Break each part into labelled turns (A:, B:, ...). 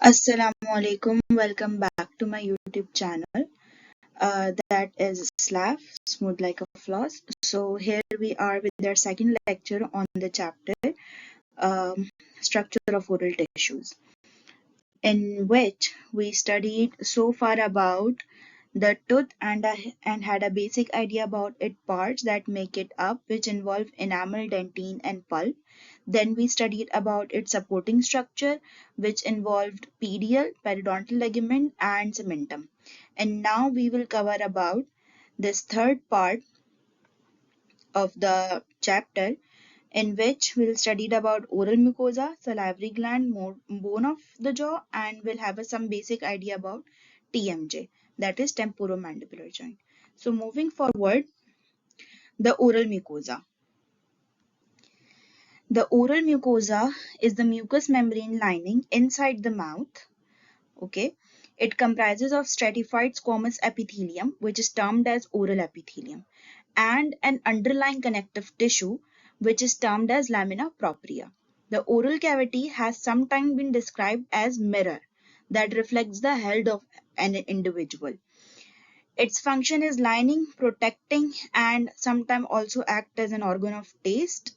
A: Assalamu alaikum. Welcome back to my YouTube channel. That is Slaf, smooth like a floss. So here we are with our second lecture on the chapter structure of oral tissues, in which we studied so far about the tooth and had a basic idea about its parts that make it up, which involve enamel, dentine, and pulp. Then we studied about its supporting structure, which involved pedial, periodontal ligament, and cementum. And now we will cover about this third part of the chapter, in which we'll studied about oral mucosa, salivary gland, bone of the jaw, and we'll have some basic idea about TMJ, that is temporomandibular joint. So moving forward, the oral mucosa. The oral mucosa is the mucous membrane lining inside the mouth. Okay, it comprises of stratified squamous epithelium, which is termed as oral epithelium, and an underlying connective tissue, which is termed as lamina propria. The oral cavity has sometimes been described as mirror that reflects the health of an individual. Its function is lining, protecting, and sometimes also act as an organ of taste.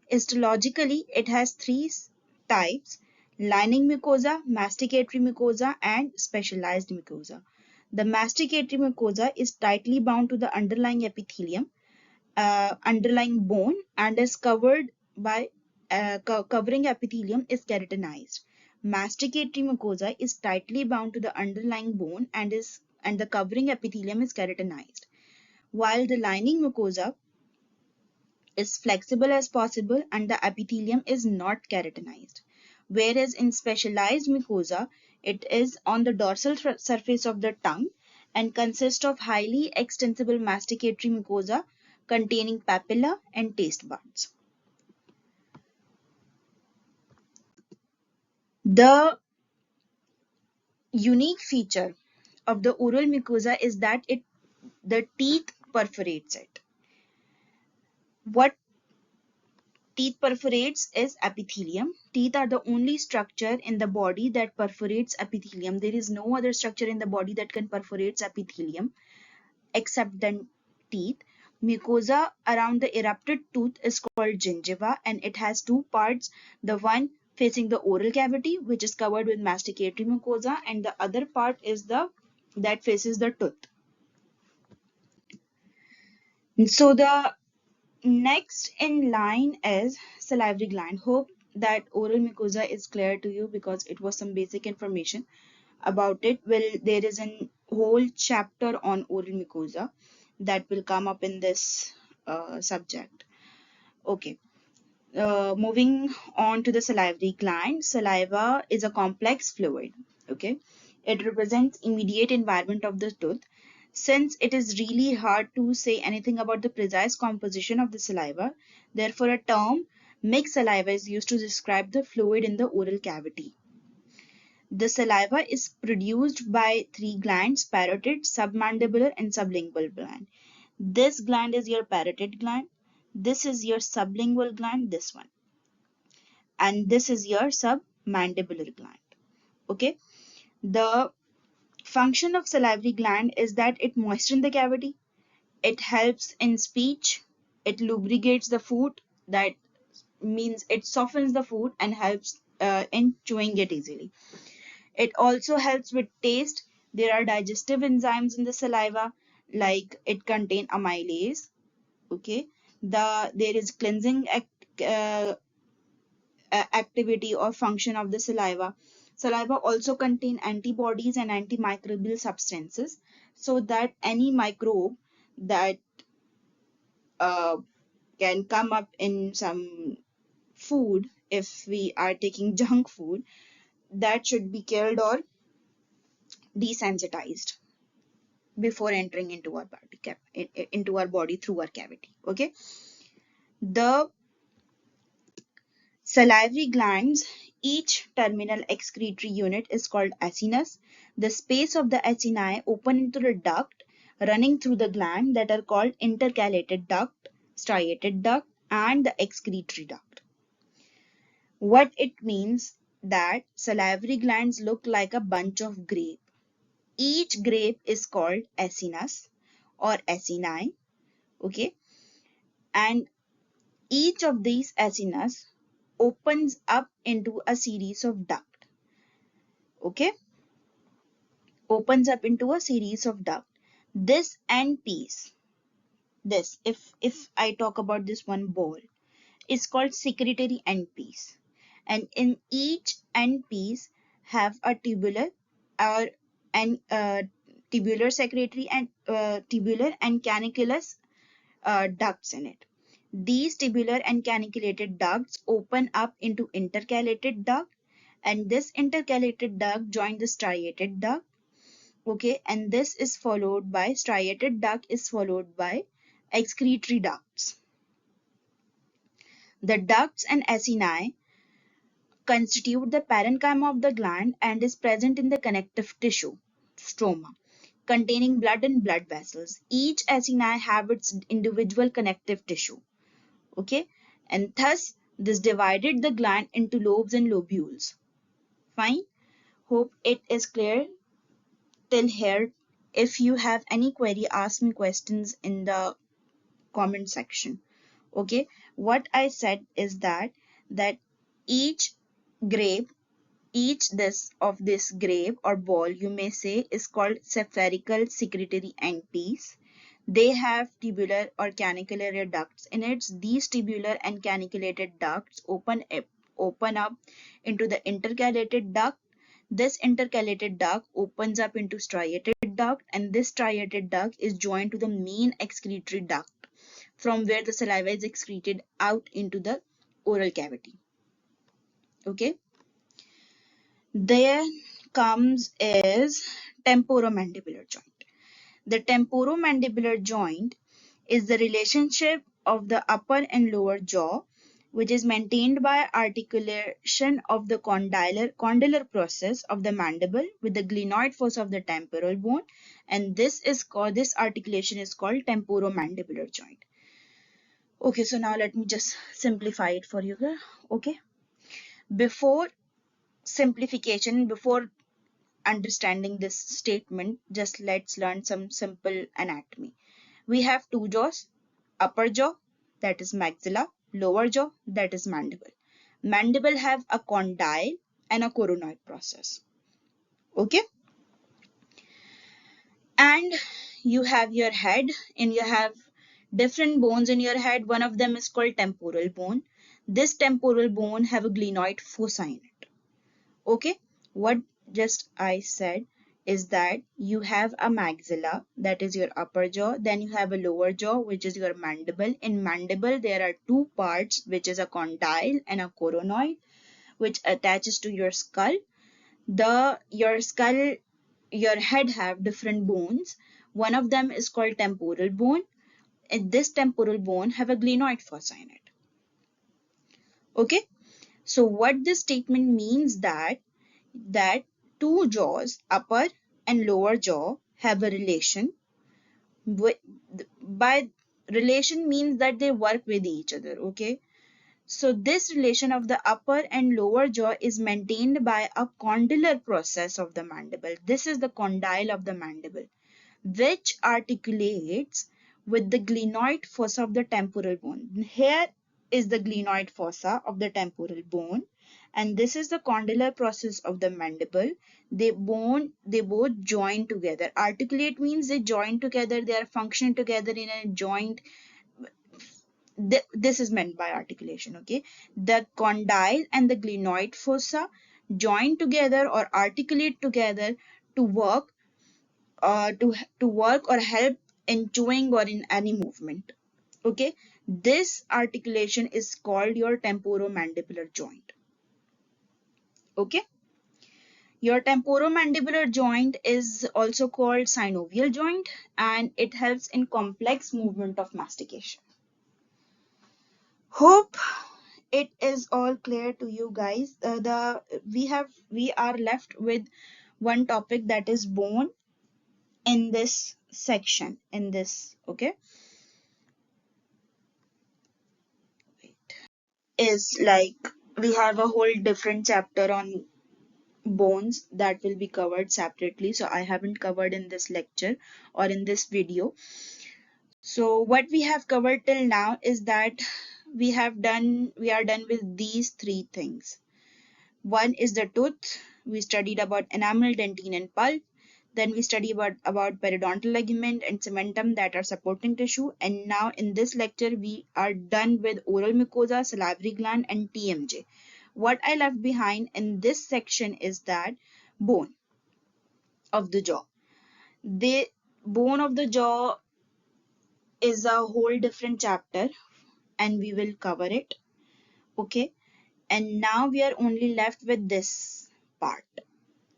A: Histologically, it has three types: lining mucosa, masticatory mucosa, and specialized mucosa. The masticatory mucosa is tightly bound to the underlying epithelium, underlying bone, and is covered by covering epithelium is keratinized. Masticatory mucosa is tightly bound to the underlying bone and the covering epithelium is keratinized, while the lining mucosa is flexible as possible and the epithelium is not keratinized. Whereas in specialized mucosa, it is on the dorsal surface of the tongue and consists of highly extensible masticatory mucosa containing papilla and taste buds. The unique feature of the oral mucosa is that the teeth perforates it. What teeth perforates is epithelium. Teeth are the only structure in the body that perforates epithelium. There is no other structure in the body that can perforate epithelium except the teeth. Mucosa around the erupted tooth is called gingiva and it has two parts. The one facing the oral cavity, which is covered with masticatory mucosa, and the other part is the that faces the tooth. So the next in line is salivary gland. Hope that oral mucosa is clear to you because it was some basic information about it. Well, there is a whole chapter on oral mucosa that will come up in this subject. Okay. Moving on to the salivary gland. Saliva is a complex fluid. Okay. It represents immediate environment of the tooth. Since it is really hard to say anything about the precise composition of the saliva, therefore a term mixed saliva is used to describe the fluid in the oral cavity. The saliva is produced by three glands: parotid, submandibular, and sublingual gland. This gland is your parotid gland. This is your sublingual gland, this one. And this is your submandibular gland. Okay. The function of salivary gland is that it moistens the cavity. It helps in speech. It lubricates the food. That means it softens the food and helps in chewing it easily. It also helps with taste. There are digestive enzymes in the saliva, like it contain amylase. Okay, there is cleansing activity or function of the saliva. Saliva also contain antibodies and antimicrobial substances, so that any microbe that uh, can come up in some food, if we are taking junk food, that should be killed or desensitized before entering into our body through our cavity. Okay, the salivary glands, each terminal excretory unit is called acinus. The space of the acini open into the duct running through the gland that are called intercalated duct, striated duct, and the excretory duct. What it means that salivary glands look like a bunch of grapes. Each grape is called acinus or acini, okay? And each of these acinus opens up into a series of duct, okay? Opens up into a series of duct. This end piece, this, if I talk about this one ball, is called secretory end piece. And in each end piece have a tubular or and tubular secretory and tubular and caniculous ducts in it. These tubular and caniculated ducts open up into intercalated duct, and this intercalated duct join the striated duct, okay, and this is followed by striated duct is followed by excretory ducts. The ducts and acini constitute the parenchyma of the gland and is present in the connective tissue, stroma, containing blood and blood vessels. Each acini have its individual connective tissue, okay, and thus this divided the gland into lobes and lobules. Fine. Hope it is clear till here. If you have any query, ask me questions in the comment section. Okay, what I said is that each grape, each this grape or ball, you may say, is called spherical secretory end piece. They have tubular or canicular ducts in it. These tubular and caniculated ducts open up into the intercalated duct. This intercalated duct opens up into striated duct, and this striated duct is joined to the main excretory duct from where the saliva is excreted out into the oral cavity. Okay. There comes is temporomandibular joint. The temporomandibular joint is the relationship of the upper and lower jaw, which is maintained by articulation of the condylar process of the mandible with the glenoid fossa of the temporal bone, and this articulation is called temporomandibular joint. Okay, so now let me just simplify it for you here. Okay, before simplification, before understanding this statement, just let's learn some simple anatomy. We have two jaws, upper jaw, that is maxilla, lower jaw, that is mandible. Mandible have a condyle and a coronoid process. Okay, and you have your head, and you have different bones in your head. One of them is called temporal bone. This temporal bone have a glenoid fossa in it. Okay, what just I said is that you have a maxilla, that is your upper jaw, then you have a lower jaw, which is your mandible. In mandible there are two parts, which is a condyle and a coronoid, which attaches to your skull. Your head have different bones. One of them is called temporal bone, and this temporal bone have a glenoid fossa in it. Okay, so what this statement means that two jaws, upper and lower jaw, have a relation. By relation means that they work with each other. Okay, so this relation of the upper and lower jaw is maintained by a condylar process of the mandible. This is the condyle of the mandible, which articulates with the glenoid fossa of the temporal bone. Here is the glenoid fossa of the temporal bone, and this is the condylar process of the mandible. They both join together. Articulate means they join together, they are functioning together in a joint. This is meant by articulation. Okay, the condyle and the glenoid fossa join together or articulate together to work or help in chewing or in any movement. Okay, this articulation is called your temporomandibular joint. Okay, your temporomandibular joint is also called synovial joint, and it helps in complex movement of mastication. Hope it is all clear to you guys. We are left with one topic, that is bone, in this section, in this. Okay, is like we have a whole different chapter on bones that will be covered separately, so I haven't covered in this lecture or in this video. So what we have covered till now is that we are done with these three things. One is the tooth. We studied about enamel, dentine, and pulp. Then we studied about periodontal ligament and cementum that are supporting tissue. And now in this lecture, we are done with oral mucosa, salivary gland, and TMJ. What I left behind in this section is that bone of the jaw. The bone of the jaw is a whole different chapter and we will cover it. Okay. And now we are only left with this part,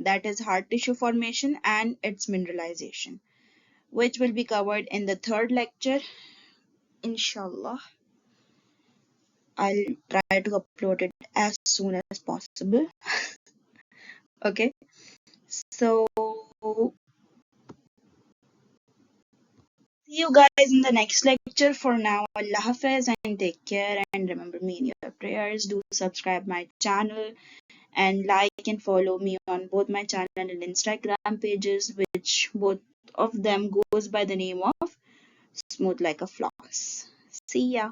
A: that is hard tissue formation and its mineralization, which will be covered in the third lecture. Inshallah, I'll try to upload it as soon as possible. Okay, so see you guys in the next lecture. For now, Allah Hafiz and take care, and remember me in your prayers. Do subscribe my channel and like and follow me on both my channel and Instagram pages, which both of them goes by the name of Smooth Like a Floss. See ya.